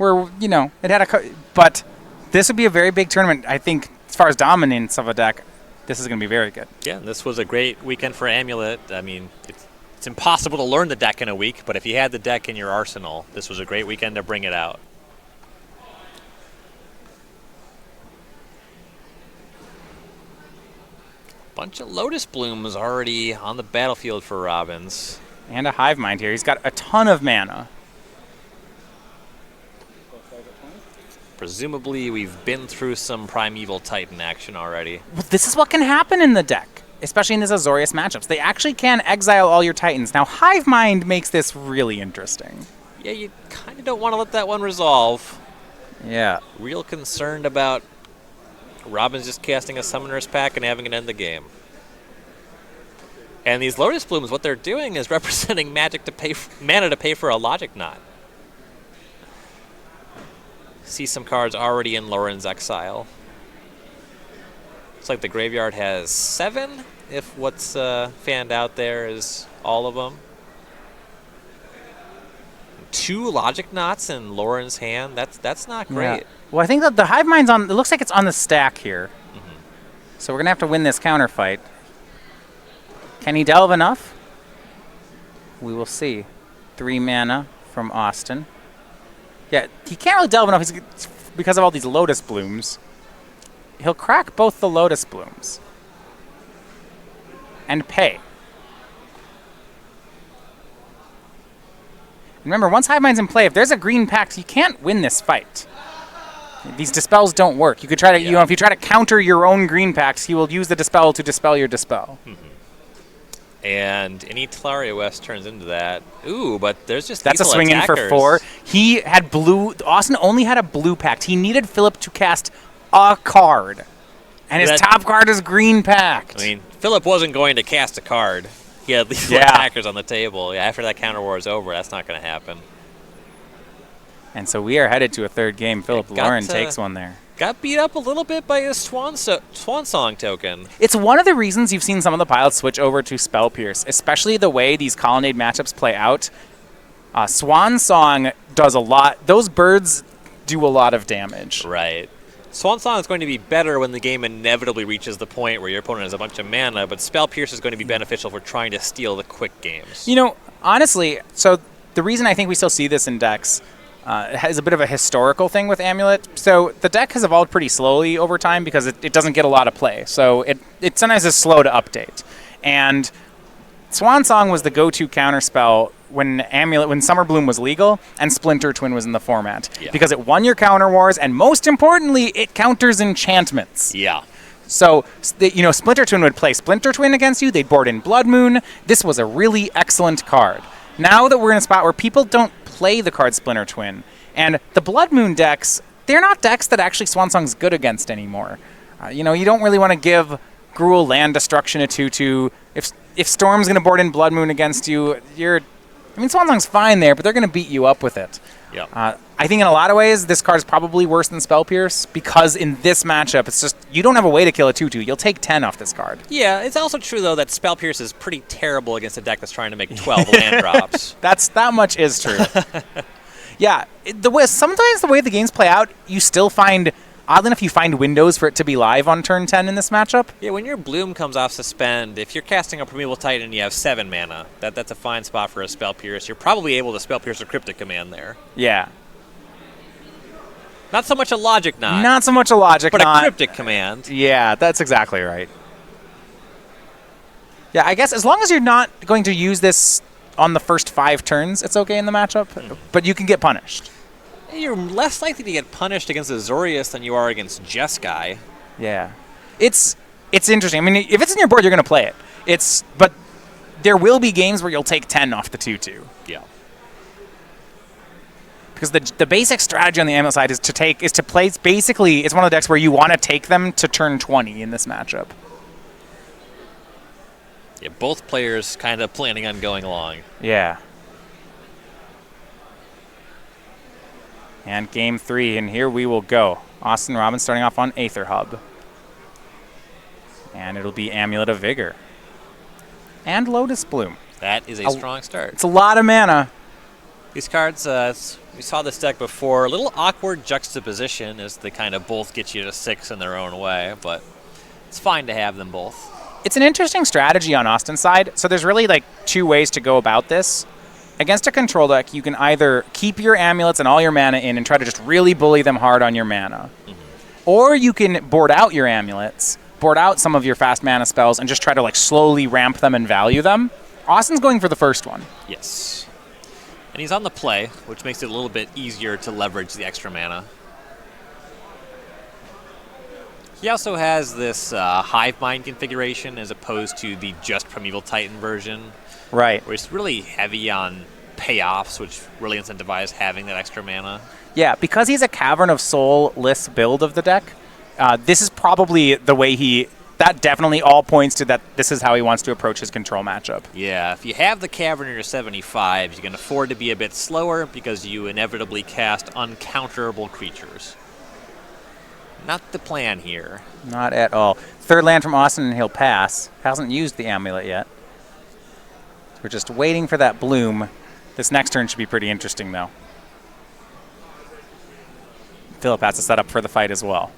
where, you know, it had but this would be a very big tournament. I think as far as dominance of a deck, this is going to be very good. Yeah, this was a great weekend for Amulet. I mean, it's impossible to learn the deck in a week, but if you had the deck in your arsenal, this was a great weekend to bring it out. Bunch of Lotus Blooms already on the battlefield for Robbins. And a Hive Mind here. He's got a ton of mana. Presumably, we've been through some Primeval Titan action already. Well, this is what can happen in the deck, especially in this Azorius matchups. They actually can exile all your Titans. Now, Hive Mind makes this really interesting. Yeah, you kind of don't want to let that one resolve. Yeah. Real concerned about Robbins just casting a Summoner's Pack and having it end the game. And these Lotus Blooms, what they're doing is representing magic to pay mana to pay for a Logic Knot. See some cards already in Lorren's Exile. Looks like the graveyard has 7, if what's fanned out there is all of them. 2 Logic Knots in Lorren's hand. That's not great. Yeah. Well, I think that the Hive Mind's on. It looks like it's on the stack here. So we're gonna have to win this counter fight. Can he delve enough? We will see. 3 mana from Austin. Yeah, he can't really delve enough because of all these Lotus Blooms. He'll crack both the Lotus Blooms and pay. Remember, once Hive Mind's in play, if there's a green pact, you can't win this fight. These dispels don't work. You could try to, you know, if you try to counter your own green pacts, he will use the dispel to dispel your dispel. And any Telaria West turns into that. Ooh, but there's just that's a swing in for 4. He had blue. Austin only had a blue pact. He needed Phillip to cast a card, and his top card is green pact. I mean, Phillip wasn't going to cast a card. He had lethal attackers on the table. Yeah, after that counter war is over, that's not going to happen. And so we are headed to a third game. Phillip Lorren takes one there. Got beat up a little bit by his Swan Song token. It's one of the reasons you've seen some of the pilots switch over to Spell Pierce, especially the way these Colonnade matchups play out. Swan Song does a lot. Those birds do a lot of damage. Right. Swan Song is going to be better when the game inevitably reaches the point where your opponent has a bunch of mana, but Spell Pierce is going to be beneficial for trying to steal the quick games. You know, honestly, so the reason I think we still see this in decks has a bit of a historical thing with Amulet. So the deck has evolved pretty slowly over time because it doesn't get a lot of play. So it sometimes is slow to update. And Swan Song was the go-to counterspell when Summer Bloom was legal and Splinter Twin was in the format. Yeah. Because it won your counter wars, and most importantly, it counters enchantments. Yeah. So, you know, Splinter Twin would play Splinter Twin against you. They'd board in Blood Moon. This was a really excellent card. Now that we're in a spot where people don't play the card Splinter Twin, and the Blood Moon decks, they're not decks that actually Swan Song's good against anymore. You know, you don't really want to give Gruul Land Destruction a 2/2. If Storm's going to board in Blood Moon against you, I mean, Swan Song's fine there, but they're going to beat you up with it. Yeah. I think in a lot of ways, this card is probably worse than Spell Pierce because in this matchup, it's just, you don't have a way to kill a 2/2. You'll take 10 off this card. Yeah, it's also true, though, that Spell Pierce is pretty terrible against a deck that's trying to make 12 land drops. That much is true. Yeah, sometimes the way the games play out, you still find, oddly enough, you find windows for it to be live on turn 10 in this matchup. Yeah, when your Bloom comes off Suspend, if you're casting a Primeval Titan and you have 7 mana, that's a fine spot for a Spell Pierce. You're probably able to Spell Pierce a Cryptic Command there. Yeah. Not so much a Logic Knot. Not so much a Logic Knot. But a Cryptic Command. Yeah, that's exactly right. Yeah, I guess as long as you're not going to use this on the first 5 turns, it's okay in the matchup. But you can get punished. You're less likely to get punished against Azorius than you are against Jeskai. Yeah. It's interesting. I mean, if it's in your board, you're going to play it. But there will be games where you'll take 10 off the 2/2. Yeah. Because the basic strategy on the Amulet side is to play, basically, it's one of the decks where you want to take them to turn 20 in this matchup. Yeah, both players kind of planning on going long. Yeah. And game 3, and here we will go. Austin Robbins starting off on Aether Hub. And it'll be Amulet of Vigor. And Lotus Bloom. That is a strong start. It's a lot of mana. These cards, we saw this deck before. A little awkward juxtaposition as they kind of both get you to 6 in their own way, but it's fine to have them both. It's an interesting strategy on Austin's side. So there's really like 2 ways to go about this. Against a control deck, you can either keep your amulets and all your mana in and try to just really bully them hard on your mana. Or you can board out your amulets, board out some of your fast mana spells, and just try to like slowly ramp them and value them. Austin's going for the first one. Yes. And he's on the play, which makes it a little bit easier to leverage the extra mana. He also has this Hive Mind configuration as opposed to the just Primeval Titan version. Right. Where it's really heavy on payoffs, which really incentivize having that extra mana. Yeah, because he's a Cavern of Soul-less build of the deck, this is probably the way that definitely all points to that this is how he wants to approach his control matchup. Yeah, if you have the Cavern in your 75s, you can afford to be a bit slower because you inevitably cast uncounterable creatures. Not the plan here. Not at all. Third land from Austin and he'll pass. Hasn't used the amulet yet. We're just waiting for that bloom. This next turn should be pretty interesting, though. Phillip has to set up for the fight as well.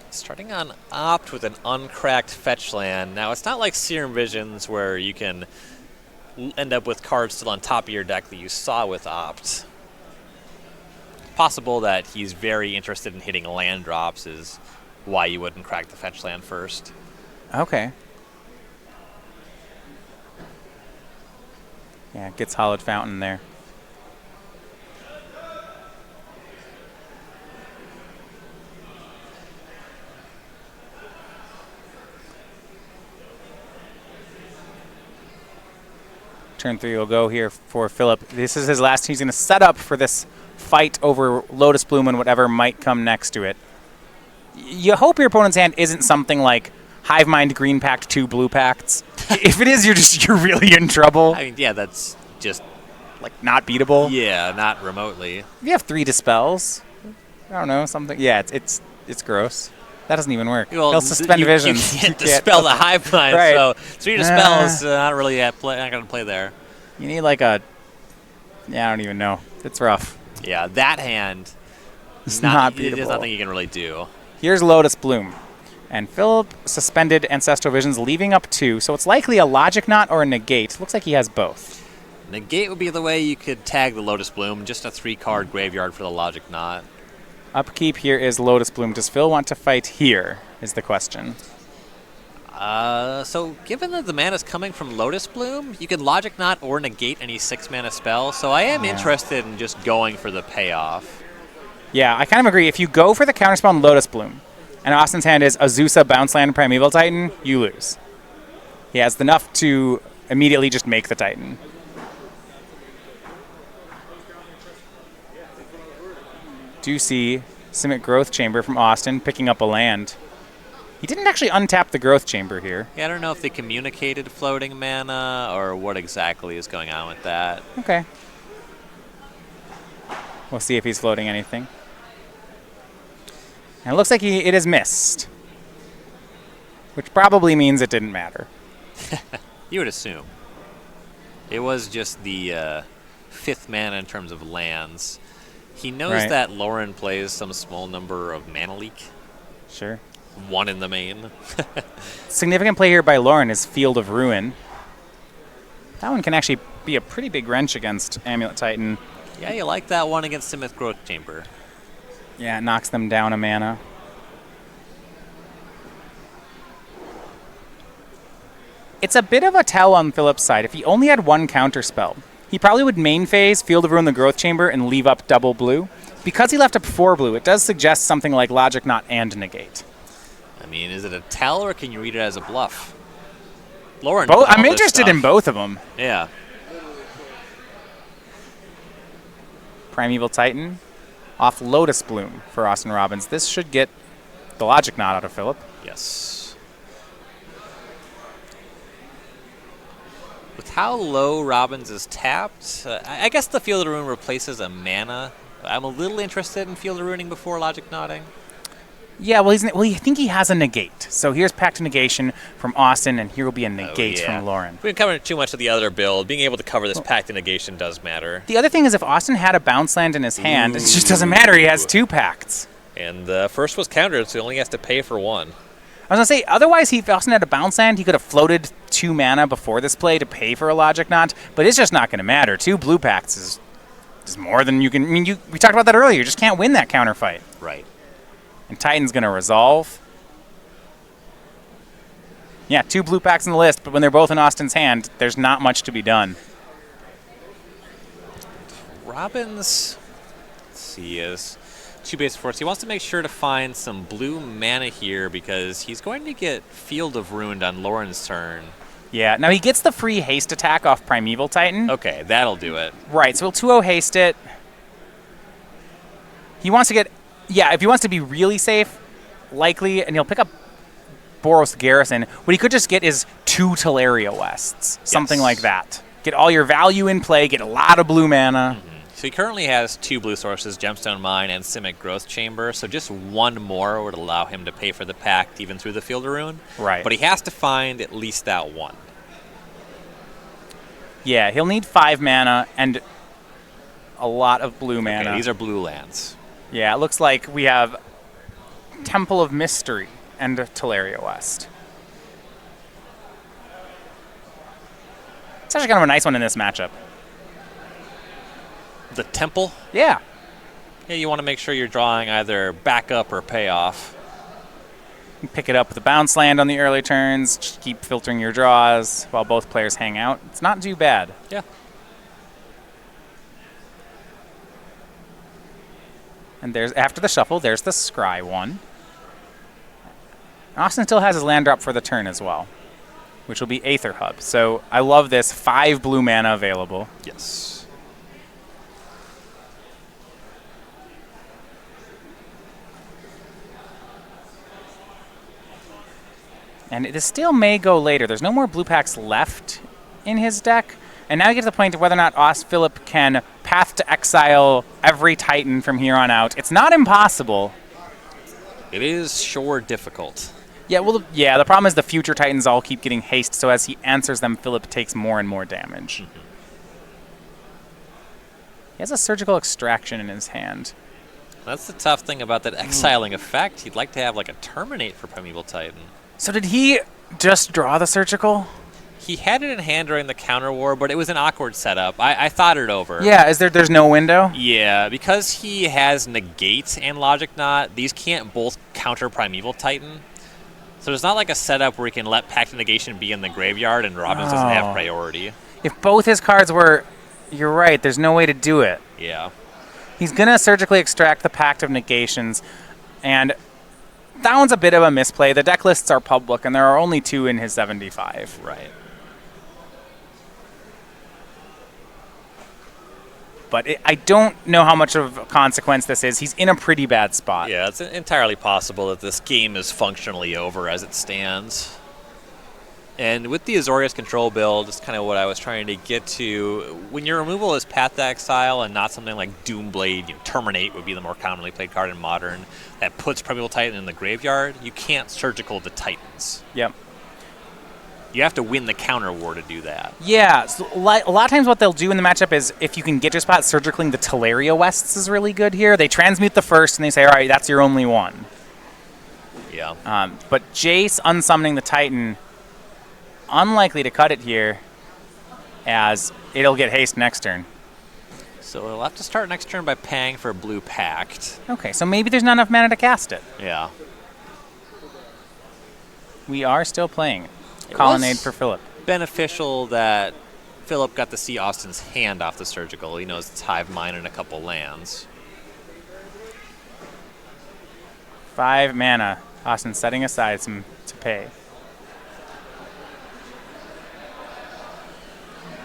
Starting on Opt with an uncracked fetch land. Now, it's not like Serum Visions where you can end up with cards still on top of your deck that you saw with Opt. Possible that he's very interested in hitting land drops is why you wouldn't crack the fetch land first. Okay. Yeah, gets Hollowed Fountain there. Turn 3 will go here for Phillip. This is his last. He's going to set up for this fight over Lotus Bloom and whatever might come next to it. You hope your opponent's hand isn't something like Hive Mind Green Pact 2 Blue Pacts. If it is, you're really in trouble. I mean, yeah, that's just like not beatable. Yeah, not remotely. If you have 3 Dispels, I don't know, something. Yeah, it's gross. That doesn't even work. Well, he'll suspend visions. You can't dispel the Hive Mind, right. So 3 Dispels not really not going to play there. You need like a. Yeah, I don't even know. It's rough. Yeah, that hand. It's not beatable. There's nothing you can really do. Here's Lotus Bloom. And Phillip suspended Ancestral Visions, leaving up 2. So it's likely a Logic Knot or a Negate. Looks like he has both. Negate would be the way you could tag the Lotus Bloom. Just a 3-card graveyard for the Logic Knot. Upkeep here is Lotus Bloom. Does Phil want to fight here, is the question. So given that the mana's coming from Lotus Bloom, you can Logic Knot or negate any 6-mana spell. So I am interested in just going for the payoff. Yeah, I kind of agree. If you go for the counterspell on Lotus Bloom, and Austin's hand is Azusa, Bounce Land, Primeval Titan, you lose. He has enough to immediately just make the Titan. Do see Simic Growth Chamber from Austin picking up a land. He didn't actually untap the Growth Chamber here. Yeah, I don't know if they communicated floating mana or what exactly is going on with that. Okay. We'll see if he's floating anything. And it looks like it is missed. Which probably means it didn't matter. You would assume. It was just the 5th mana in terms of lands. He knows that Lorren plays some small number of mana leak. Sure. 1 in the main. Significant play here by Lorren is Field of Ruin. That one can actually be a pretty big wrench against Amulet Titan. Yeah, you like that one against Simic Growth Chamber. Yeah, it knocks them down a mana. It's a bit of a tell on Phillip's side. If he only had 1 counter spell, he probably would main phase, Field of Ruin the Growth Chamber, and leave up double blue. Because he left up 4 blue, it does suggest something like Logic Knot and Negate. I mean, is it a tell or can you read it as a bluff? Lorren. I'm interested in both of them. Yeah. Primeval Titan off Lotus Bloom for Austin Robbins. This should get the Logic Knot out of Phillip. Yes. With how low Robbins is tapped, I guess the Field of Ruin replaces a mana. I'm a little interested in Field of Ruining before Logic Knotting. Yeah, well, I think he has a negate. So here's Pact Negation from Austin, and here will be a negate from Lorren. If we didn't cover too much of the other build, being able to cover this Pact Negation does matter. The other thing is if Austin had a bounce land in his hand, it just doesn't matter. He has 2 Pacts. And the first was countered, so he only has to pay for 1. I was going to say, otherwise, if Austin had a bounce land, he could have floated 2 mana before this play to pay for a Logic Knot, but it's just not going to matter. 2 blue Pacts is more than you can... I mean, we talked about that earlier. You just can't win that counter fight. Right. And Titan's going to resolve. Yeah, 2 blue Pacts in the list, but when they're both in Austin's hand, there's not much to be done. Robbins, let's see, is 2 base force. He wants to make sure to find some blue mana here because he's going to get Field of Ruined on Lorren's turn. Yeah, now he gets the free haste attack off Primeval Titan. Okay, that'll do it. Right, so he'll 2-0 haste it. He wants to get... Yeah, if he wants to be really safe, likely, and he'll pick up Boros Garrison, what he could just get is 2 Teleria Wests, something like that. Get all your value in play, get a lot of blue mana. So he currently has 2 blue sources, Gemstone Mine and Simic Growth Chamber, so just 1 more would allow him to pay for the Pact even through the Field of Ruin. Right. But he has to find at least that 1. Yeah, he'll need 5 mana and a lot of blue mana. Okay, these are blue lands. Yeah, it looks like we have Temple of Mystery and Teleria West. It's actually kind of a nice one in this matchup. The Temple? Yeah. Yeah, you want to make sure you're drawing either backup or payoff. You pick it up with a bounce land on the early turns, just keep filtering your draws while both players hang out. It's not too bad. Yeah. And there's after the shuffle, there's the Scry one. Austin still has his land drop for the turn as well, which will be Aether Hub. So I love this. 5 blue mana available. Yes. And this still may go later. There's no more blue packs left in his deck. And now you get to the point of whether or not Phillip can Path to Exile every Titan from here on out. It's not impossible. It is sure difficult. Yeah, well, yeah, the problem is the future Titans all keep getting haste, so as he answers them, Phillip takes more and more damage. He has a Surgical Extraction in his hand. That's the tough thing about that exiling effect. He'd like to have like a Terminate for Primeval Titan. So did he just draw the Surgical? He had it in hand during the counter war, but it was an awkward setup. I thought it over. Yeah, there's no window? Yeah, because he has Negate and Logic Knot, these can't both counter Primeval Titan. So there's not like a setup where he can let Pact of Negation be in the graveyard and Robbins doesn't have priority. If both his cards were... You're right, there's no way to do it. Yeah. He's going to surgically extract the Pact of Negations, and that one's a bit of a misplay. The deck lists are public, and there are only 2 in his 75. Right. But I don't know how much of a consequence this is. He's in a pretty bad spot. Yeah, it's entirely possible that this game is functionally over as it stands. And with the Azorius control build, it's kind of what I was trying to get to. When your removal is Path to Exile and not something like Doomblade, Terminate would be the more commonly played card in Modern, that puts Primeval Titan in the graveyard, you can't Surgical the Titans. Yep. You have to win the counter war to do that. Yeah, so a lot of times what they'll do in the matchup is if you can get your spot, Surgicaling the Teleria Wests is really good here. They transmute the first and they say, all right, that's your only one. Yeah. But Jace unsummoning the Titan, unlikely to cut it here, as it'll get haste next turn. So we'll have to start next turn by paying for Blue Pact. Okay, so maybe there's not enough mana to cast it. Yeah. We are still playing Colonnade for Phillip. Beneficial that Phillip got to see Austin's hand off the Surgical. He knows it's Hive Mind and a couple lands. 5 mana. Austin setting aside some to pay.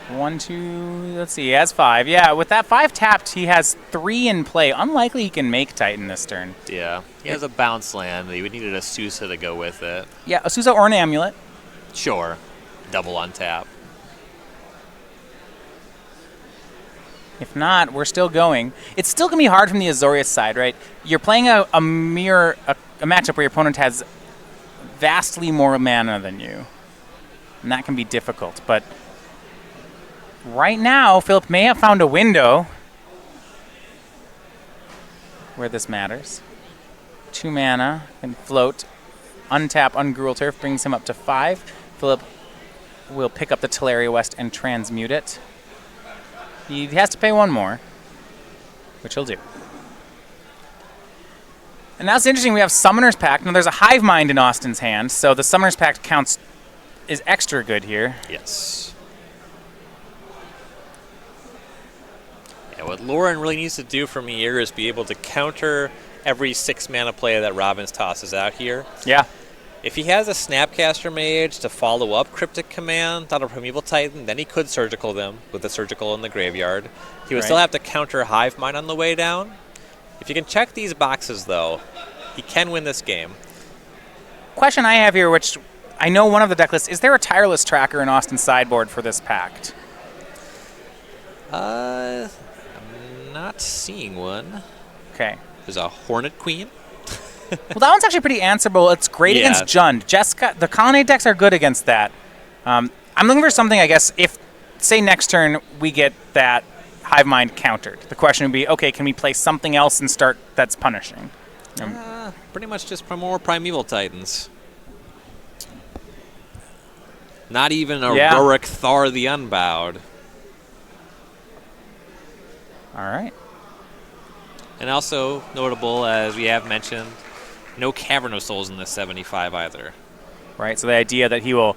1, 2, let's see, he has 5. Yeah, with that 5 tapped, he has 3 in play. Unlikely he can make Titan this turn. Yeah, he has a bounce land. He would need a Sousa to go with it. Yeah, a Sousa or an Amulet. Sure. Double on tap. If not, we're still going. It's still going to be hard from the Azorius side, right? You're playing a mirror, a matchup where your opponent has vastly more mana than you. And that can be difficult. But right now, Phillip may have found a window where this matters. 2 mana, can float. Untap Ungruel Turf brings him up to 5. Phillip will pick up the Teleria West and transmute it. He has to pay 1 more, which he'll do. And now it's interesting, we have Summoner's Pact. Now there's a Hive Mind in Austin's hand, so the Summoner's Pact is extra good here. Yes. Yeah, what Lorren really needs to do from here is be able to counter every 6 mana play that Robbins tosses out here. Yeah. If he has a Snapcaster Mage to follow up Cryptic Command on a Primeval Titan, then he could Surgical them with the Surgical in the graveyard. He would still have to counter Hive Mind on the way down. If you can check these boxes, though, he can win this game. Question I have here, which I know one of the deck lists, is there a Tireless Tracker in Austin's sideboard for this pact? I'm not seeing one. Okay. There's a Hornet Queen. Well, that one's actually pretty answerable. It's great against Jund. Jessica, the Colonnade decks are good against that. I'm looking for something, I guess, if, say, next turn we get that Hive Mind countered. The question would be, okay, can we play something else and start that's punishing? Pretty much just more Primeval Titans. Not even a Rorik Thar the Unbowed. All right. And also notable, as we have mentioned, no Cavern Souls in this 75 either. Right, so the idea that he will...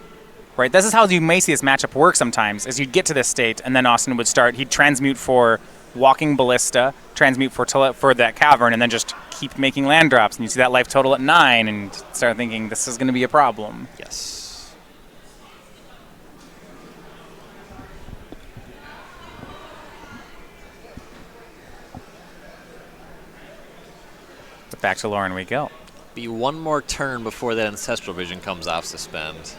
Right, this is how you may see this matchup work sometimes, is you'd get to this state, and then Austin would start, he'd transmute for Walking Ballista, transmute for that Cavern, and then just keep making land drops, and you see that life total at 9, and start thinking, this is going to be a problem. Yes. But back to Lorren we go. Be 1 more turn before that Ancestral Vision comes off suspend.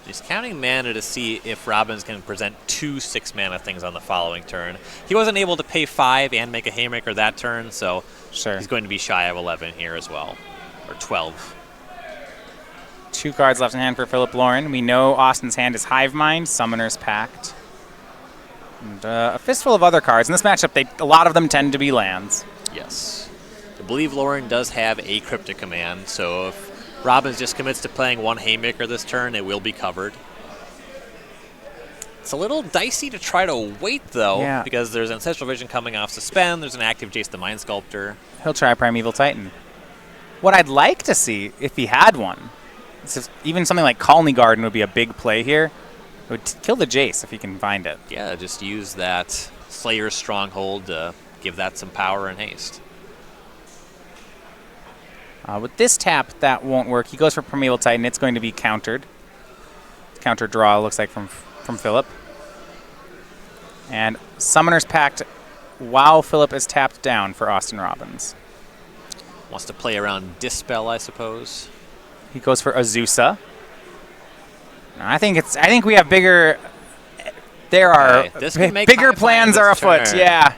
He's counting mana to see if Robbins can present 2 6-mana things on the following turn. He wasn't able to pay 5 and make a Haymaker that turn, so he's going to be shy of 11 here as well, or 12. 2 cards left in hand for Phillip Lorren. We know Austin's hand is Hive Mind, Summoner's Pact, and a fistful of other cards. In this matchup, a lot of them tend to be lands. Yes. I believe Lorren does have a Cryptic Command, so if Robbins just commits to playing 1 Haymaker this turn, it will be covered. It's a little dicey to try to wait, though, because there's Ancestral Vision coming off suspend, there's an active Jace the Mind Sculptor. He'll try Primeval Titan. What I'd like to see, if he had one, is even something like Colony Garden would be a big play here. It would kill the Jace if he can find it. Yeah, just use that Slayer's Stronghold to give that some power and haste. With this tap, that won't work. He goes for Primeval Titan. It's going to be countered. Counter draw, looks like, from Phillip. And Summoner's Pact while Phillip is tapped down for Austin Robbins. Wants to play around Dispel, I suppose. He goes for Azusa. I think we have bigger... There are bigger plans are afoot. Yeah.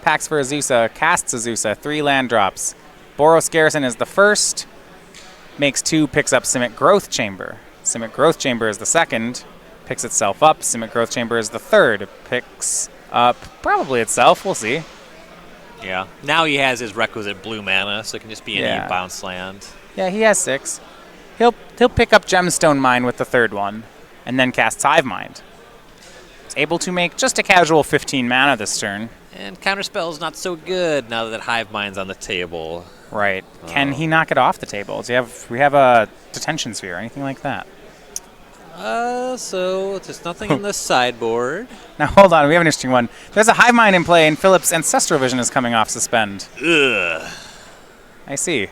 Packs for Azusa, casts Azusa, 3 land drops. Boros Garrison is the first, makes 2, picks up Simic Growth Chamber. Simic Growth Chamber is the second, picks itself up. Simic Growth Chamber is the third, picks up probably itself, we'll see. Yeah, now he has his requisite blue mana, so it can just be any bounce land. Yeah, he has 6. He'll pick up Gemstone Mine with the third one, and then cast Hive Mind. It's able to make just a casual 15 mana this turn. And Counterspell's not so good now that Hive Mind's on the table. Right. Can he knock it off the table? Do we have a Detention Sphere or anything like that? So there's nothing in the sideboard. Now hold on, we have an interesting one. There's a Hive Mind in play, and Phillip's Ancestral Vision is coming off suspend. Ugh. I see.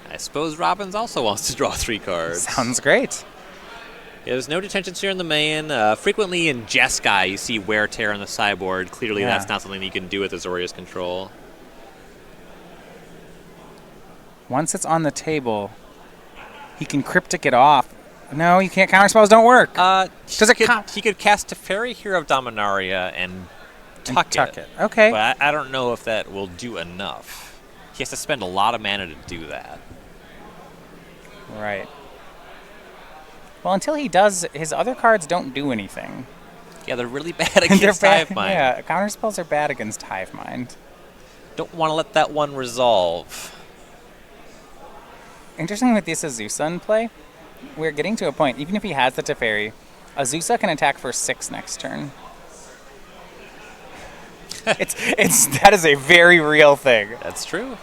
I suppose Robbins also wants to draw 3 cards. Sounds great. Yeah, there's no Detention Sphere in the main. Frequently in Jeskai, you see Wear Tear on the sideboard. Clearly that's not something you can do with Azorius Control. Once it's on the table, he can Cryptic it off No, you can't. Counterspells don't work. He could cast Teferi, Hero of Dominaria, and tuck it. Okay. But I don't know if that will do enough. He has to spend a lot of mana to do that. Right. Well, until he does, his other cards don't do anything. Yeah, they're really bad against Hive Mind. Yeah, counterspells are bad against Hive Mind. Don't want to let that one resolve. Interesting with this Azusa in play, we're getting to a point, even if he has the Teferi, Azusa can attack for 6 next turn. That is a very real thing. That's true.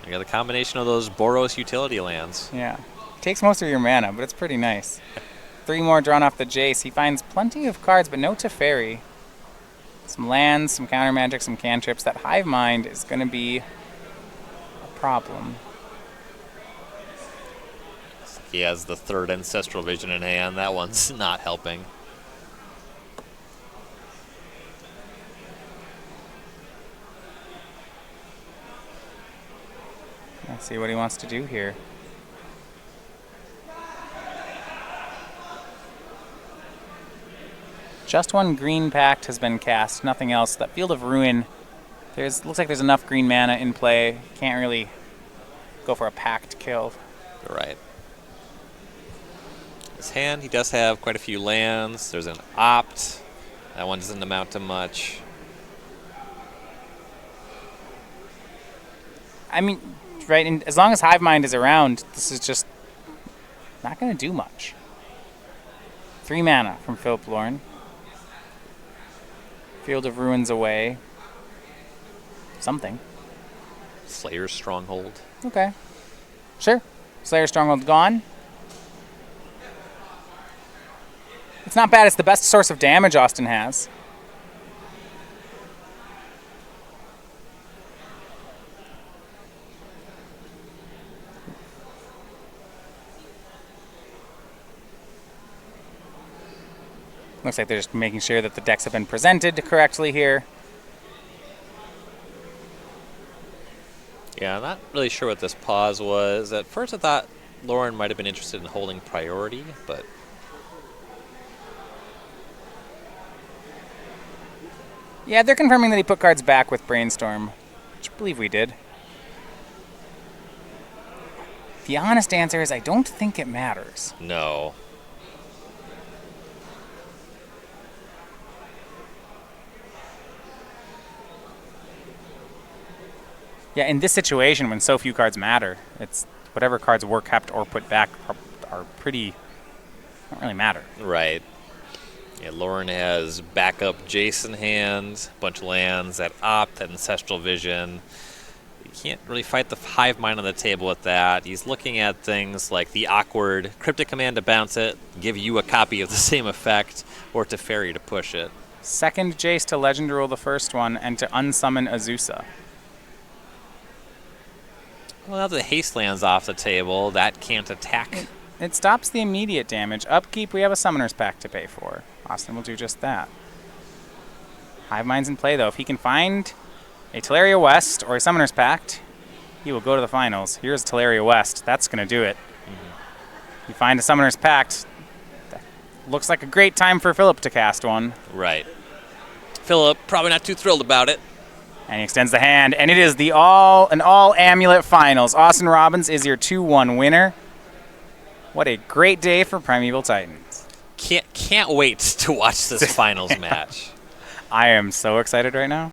You got the combination of those Boros utility lands. Yeah. Takes most of your mana, but it's pretty nice. 3 more drawn off the Jace. He finds plenty of cards, but no Teferi. Some lands, some counter magic, some cantrips. That Hive Mind is going to be a problem. He has the 3rd Ancestral Vision in hand. That one's not helping. Let's see what he wants to do here. Just one green pact has been cast, nothing else. That Field of Ruin, looks like there's enough green mana in play. Can't really go for a pact kill. Right. His hand, he does have quite a few lands. There's an Opt. That one doesn't amount to much. I mean, right, and as long as Hive Mind is around, this is just not going to do much. 3 mana from Phillip Lorren. Field of Ruins away. Something. Slayer's Stronghold. Okay. Sure. Slayer's Stronghold gone. It's not bad. It's the best source of damage Austin has. Looks like they're just making sure that the decks have been presented correctly here. Yeah, I'm not really sure what this pause was. At first I thought Lorren might have been interested in holding priority, but... Yeah, they're confirming that he put cards back with Brainstorm, which I believe we did. The honest answer is I don't think it matters. No. Yeah, in this situation, when so few cards matter, it's whatever cards were kept or put back are pretty, don't really matter. Right. Yeah, Lorren has backup Jason hand, a bunch of lands, that Opt, that Ancestral Vision. You can't really fight the Hive Mind on the table with that. He's looking at things like the awkward Cryptic Command to bounce it, give you a copy of the same effect, or Teferi to push it. Second Jace to Legend Rule the first one, and to unsummon Azusa. Well, now the haste land's off the table, that can't attack. It stops the immediate damage. Upkeep, we have a Summoner's Pact to pay for. Austin will do just that. Hive Mind's in play, though. If he can find a Teleria West or a Summoner's Pact, he will go to the finals. Here's Teleria West. That's going to do it. You find a Summoner's Pact. That looks like a great time for Phillip to cast one. Right. Phillip, probably not too thrilled about it. And he extends the hand, and it is an all Amulet Finals. Austin Robbins is your 2-1 winner. What a great day for Primeval Titans. Can't wait to watch this finals match. I am so excited right now.